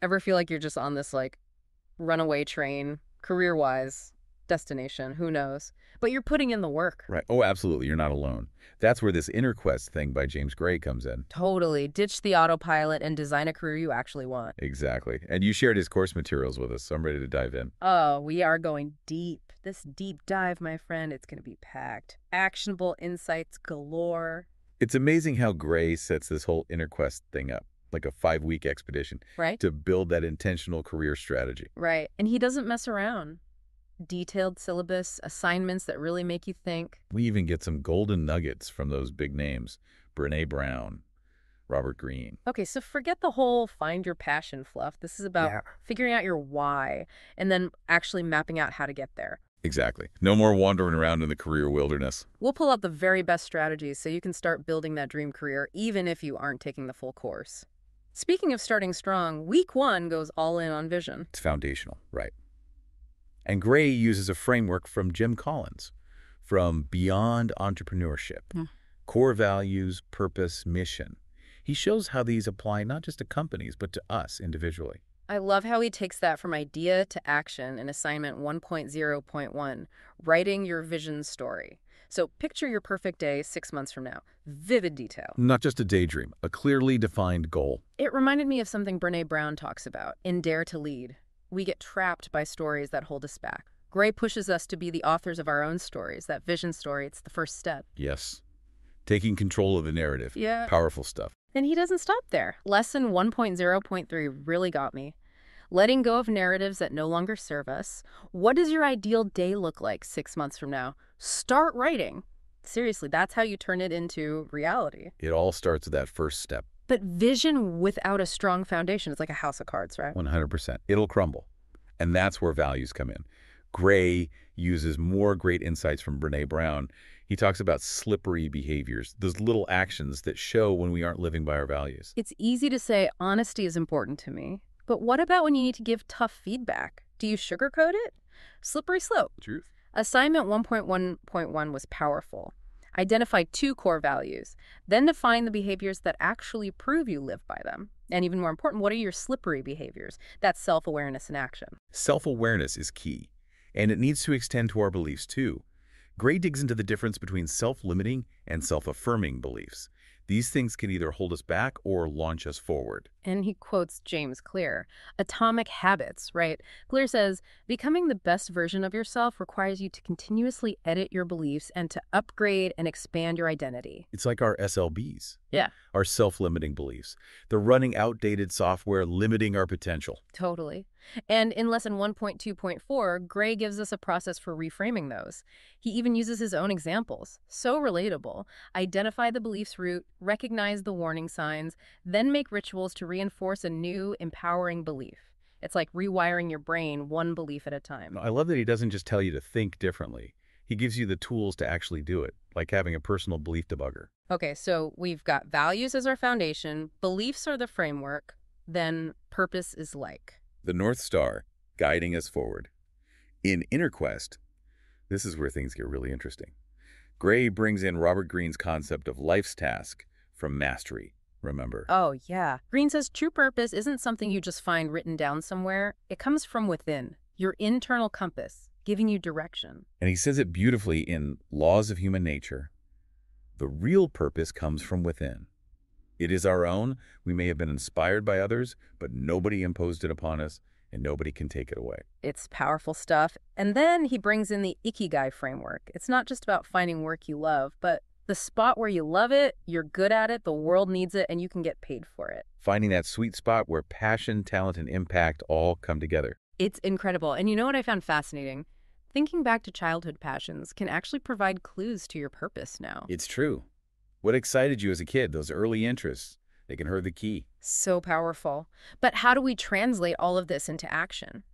Ever feel like you're just on this, like, runaway train, career-wise, destination, who knows? But you're putting in the work. Right. Oh, absolutely. You're not alone. That's where this inner quest thing by James Gray comes in. Totally. Ditch the autopilot and design a career you actually want. Exactly. And you shared his course materials with us, so I'm ready to dive in. Oh, we are going deep. This deep dive, my friend, it's going to be packed. Actionable insights galore. It's amazing how Gray sets this whole inner quest thing up, like a 5-week expedition, Right? to build that intentional career strategy. Right. And he doesn't mess around. Detailed syllabus, assignments that really make you think. We even get some golden nuggets from those big names, Brené Brown, Robert Greene. Okay, so forget the whole find your passion fluff. This is about figuring out your why and then actually mapping out how to get there. Exactly. No more wandering around in the career wilderness. We'll pull out the very best strategies so you can start building that dream career even if you aren't taking the full course. Speaking of starting strong, week 1 goes all in on vision. It's foundational, right? And Gray uses a framework from Jim Collins, from Beyond Entrepreneurship, core values, purpose, mission. He shows how these apply not just to companies, but to us individually. I love how he takes that from idea to action in assignment 1.0.1, writing your vision story. So picture your perfect day 6 months from now. Vivid detail. Not just a daydream, a clearly defined goal. It reminded me of something Brené Brown talks about in Dare to Lead. We get trapped by stories that hold us back. Gray pushes us to be the authors of our own stories. That vision story, it's the first step. Yes. Taking control of the narrative. Yeah. Powerful stuff. And he doesn't stop there. Lesson 1.0.3 really got me. Letting go of narratives that no longer serve us. What does your ideal day look like 6 months from now? Start writing. Seriously, that's how you turn it into reality. It all starts with that first step. But vision without a strong foundation is like a house of cards, right? 100%. It'll crumble. And that's where values come in. Gray uses more great insights from Brené Brown. He talks about slippery behaviors, those little actions that show when we aren't living by our values. It's easy to say honesty is important to me. But what about when you need to give tough feedback? Do you sugarcoat it? Slippery slope. Truth. Assignment 1.1.1 was powerful. Identify 2 core values, then define the behaviors that actually prove you live by them. And even more important, what are your slippery behaviors? That's self-awareness in action. Self-awareness is key, and it needs to extend to our beliefs too. Gray digs into the difference between self-limiting and self-affirming beliefs. These things can either hold us back or launch us forward. And he quotes James Clear, Atomic Habits, right? Clear says, becoming the best version of yourself requires you to continuously edit your beliefs and to upgrade and expand your identity. It's like our SLBs. Yeah. Our self-limiting beliefs. They're running outdated software, limiting our potential. Totally. And in lesson 1.2.4, Gray gives us a process for reframing those. He even uses his own examples. So relatable. Identify the belief's root, recognize the warning signs, then make rituals to reinforce a new, empowering belief. It's like rewiring your brain one belief at a time. I love that he doesn't just tell you to think differently. He gives you the tools to actually do it, like having a personal belief debugger. Okay, so we've got values as our foundation, beliefs are the framework, then purpose is like. The North Star, guiding us forward. In Inner Quest, this is where things get really interesting. Gray brings in Robert Greene's concept of life's task from mastery, remember? Oh, yeah. Greene says true purpose isn't something you just find written down somewhere. It comes from within, your internal compass, giving you direction. And he says it beautifully in Laws of Human Nature. The real purpose comes from within. It is our own. We may have been inspired by others, but nobody imposed it upon us, and nobody can take it away. It's powerful stuff. And then he brings in the Ikigai framework. It's not just about finding work you love, but the spot where you love it, you're good at it, the world needs it, and you can get paid for it. Finding that sweet spot where passion, talent, and impact all come together. It's incredible. And you know what I found fascinating? Thinking back to childhood passions can actually provide clues to your purpose now. It's true. What excited you as a kid, those early interests? They can hold the key. So powerful. But how do we translate all of this into action?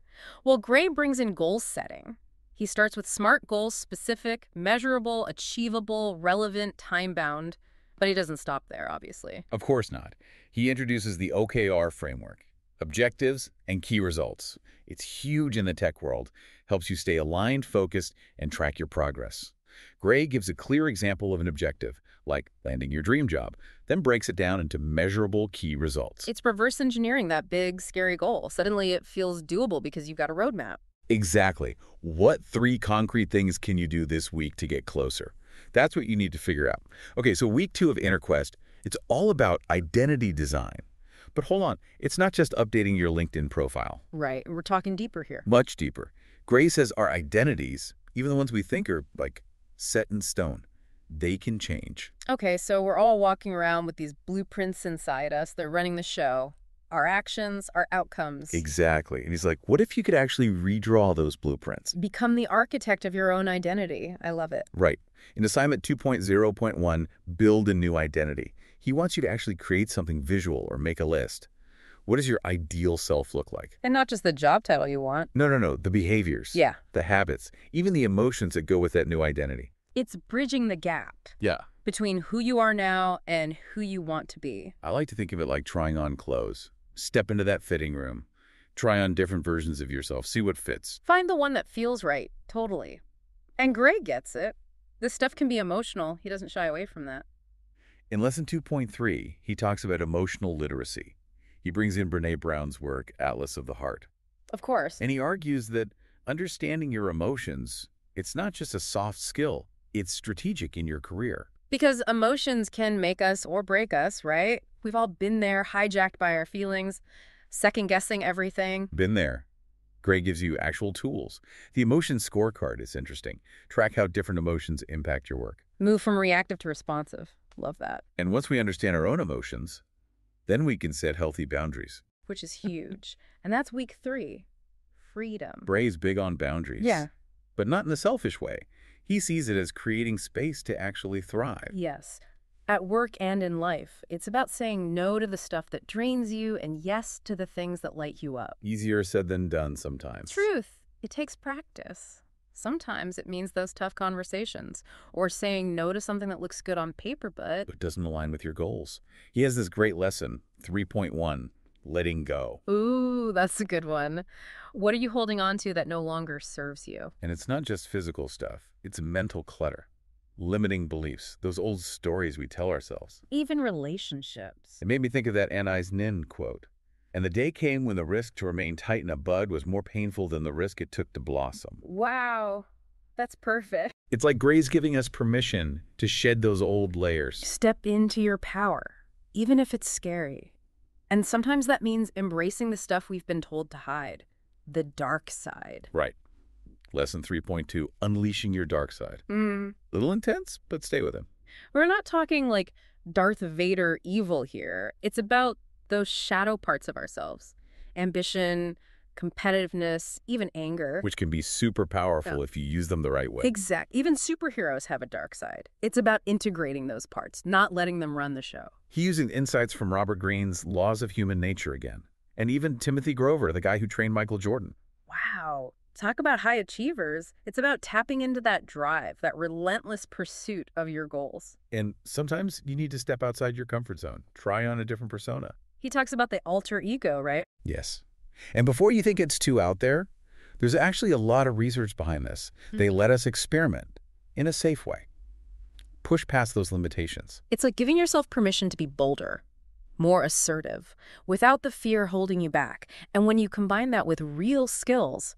Well, Gray brings in goal setting. He starts with SMART goals, specific, measurable, achievable, relevant, time-bound. But he doesn't stop there, obviously. Of course not. He introduces the OKR framework, objectives and key results. It's huge in the tech world, helps you stay aligned, focused, and track your progress. Gray gives a clear example of an objective, like landing your dream job, then breaks it down into measurable key results. It's reverse engineering that big, scary goal. Suddenly it feels doable because you've got a roadmap. Exactly. What 3 concrete things can you do this week to get closer? That's what you need to figure out. Okay, so week 2 of InnerQuest, it's all about identity design. But hold on, it's not just updating your LinkedIn profile. Right. We're talking deeper here. Much deeper. Gray says our identities, even the ones we think are, like, set in stone, they can change. Okay, so we're all walking around with these blueprints inside us. They're running the show. Our actions, our outcomes. Exactly. And he's like, what if you could actually redraw those blueprints? Become the architect of your own identity. I love it. Right. In assignment 2.0.1, build a new identity. He wants you to actually create something visual or make a list. What does your ideal self look like? And not just the job title you want. No. The behaviors. Yeah. The habits. Even the emotions that go with that new identity. It's bridging the gap. Yeah. Between who you are now and who you want to be. I like to think of it like trying on clothes. Step into that fitting room. Try on different versions of yourself. See what fits. Find the one that feels right. Totally. And Gray gets it. This stuff can be emotional. He doesn't shy away from that. In Lesson 2.3, he talks about emotional literacy. He brings in Brené Brown's work, Atlas of the Heart. Of course. And he argues that understanding your emotions, it's not just a soft skill, it's strategic in your career. Because emotions can make us or break us, right? We've all been there, hijacked by our feelings, second-guessing everything. Been there. Gray gives you actual tools. The emotion scorecard is interesting. Track how different emotions impact your work. Move from reactive to responsive. Love that. And once we understand our own emotions, then we can set healthy boundaries. Which is huge. And that's week 3. Freedom. Gray's big on boundaries. Yeah. But not in a selfish way. He sees it as creating space to actually thrive. Yes. At work and in life, it's about saying no to the stuff that drains you and yes to the things that light you up. Easier said than done sometimes. Truth. It takes practice. Sometimes it means those tough conversations or saying no to something that looks good on paper, but doesn't align with your goals. He has this great lesson, 3.1, letting go. ooh, that's a good one. What are you holding on to that no longer serves you? And it's not just physical stuff. It's mental clutter. Limiting beliefs, those old stories we tell ourselves. Even relationships. It made me think of that Anais Nin quote. And the day came when the risk to remain tight in a bud was more painful than the risk it took to blossom. Wow, that's perfect. It's like Gray's giving us permission to shed those old layers. Step into your power, even if it's scary. And sometimes that means embracing the stuff we've been told to hide. The dark side. Right. Lesson 3.2, unleashing your dark side. Little intense, but stay with him. We're not talking like Darth Vader evil here. It's about those shadow parts of ourselves. Ambition, competitiveness, even anger. Which can be super powerful if you use them the right way. Exactly. Even superheroes have a dark side. It's about integrating those parts, not letting them run the show. He using insights from Robert Greene's Laws of Human Nature again. And even Timothy Grover, the guy who trained Michael Jordan. Wow. Talk about high achievers. It's about tapping into that drive, that relentless pursuit of your goals. And sometimes you need to step outside your comfort zone. Try on a different persona. He talks about the alter ego, right? Yes. And before you think it's too out there, there's actually a lot of research behind this. They let us experiment in a safe way. Push past those limitations. It's like giving yourself permission to be bolder, more assertive, without the fear holding you back. And when you combine that with real skills,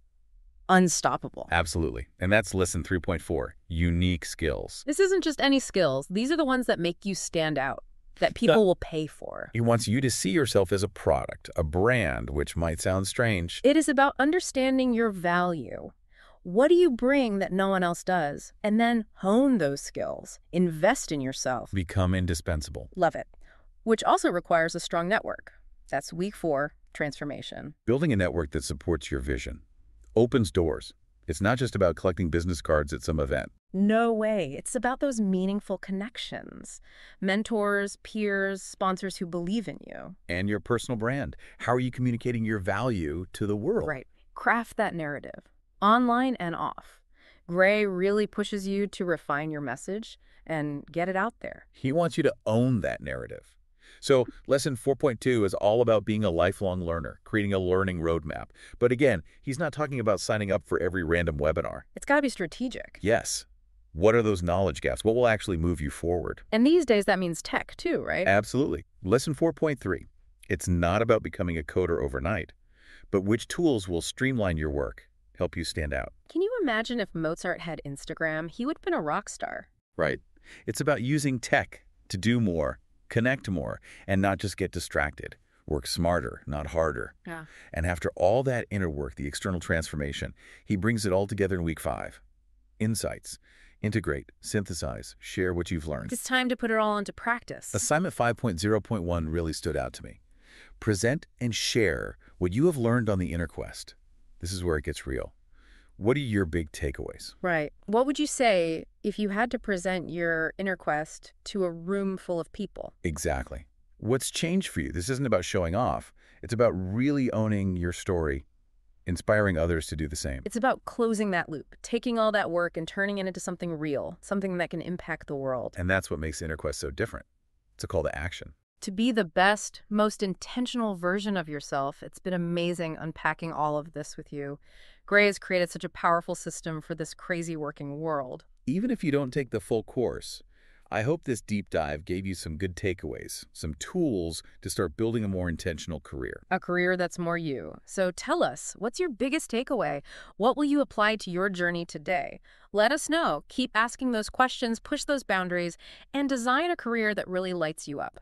unstoppable. Absolutely. And that's lesson 3.4, unique skills. This isn't just any skills. These are the ones that make you stand out, that people will pay for. He wants you to see yourself as a product, a brand, which might sound strange. It is about understanding your value. What do you bring that no one else does? And then hone those skills. Invest in yourself. Become indispensable. Love it. Which also requires a strong network. That's week 4, transformation. Building a network that supports your vision opens doors. It's not just about collecting business cards at some event. No way. It's about those meaningful connections. Mentors, peers, sponsors who believe in you. And your personal brand. How are you communicating your value to the world? Right. Craft that narrative, online and off. Gray really pushes you to refine your message and get it out there. He wants you to own that narrative. So lesson 4.2 is all about being a lifelong learner, creating a learning roadmap. But again, he's not talking about signing up for every random webinar. It's got to be strategic. Yes. What are those knowledge gaps? What will actually move you forward? And these days that means tech too, right? Absolutely. Lesson 4.3. It's not about becoming a coder overnight, but which tools will streamline your work, help you stand out. Can you imagine if Mozart had Instagram? He would have been a rock star. Right. It's about using tech to do more, connect more, and not just get distracted. Work smarter, not harder. Yeah. And after all that inner work, the external transformation, he brings it all together in week 5. Insights. Integrate, synthesize, share what you've learned. It's time to put it all into practice. Assignment 5.0.1 really stood out to me. Present and share what you have learned on the inner quest. This is where it gets real. What are your big takeaways? Right. What would you say if you had to present your inner quest to a room full of people? Exactly. What's changed for you? This isn't about showing off. It's about really owning your story, inspiring others to do the same. It's about closing that loop, taking all that work and turning it into something real, something that can impact the world. And that's what makes Inner Quest so different. It's a call to action. To be the best, most intentional version of yourself. It's been amazing unpacking all of this with you. Gray has created such a powerful system for this crazy working world. Even if you don't take the full course, I hope this deep dive gave you some good takeaways, some tools to start building a more intentional career. A career that's more you. So tell us, what's your biggest takeaway? What will you apply to your journey today? Let us know. Keep asking those questions, push those boundaries, and design a career that really lights you up.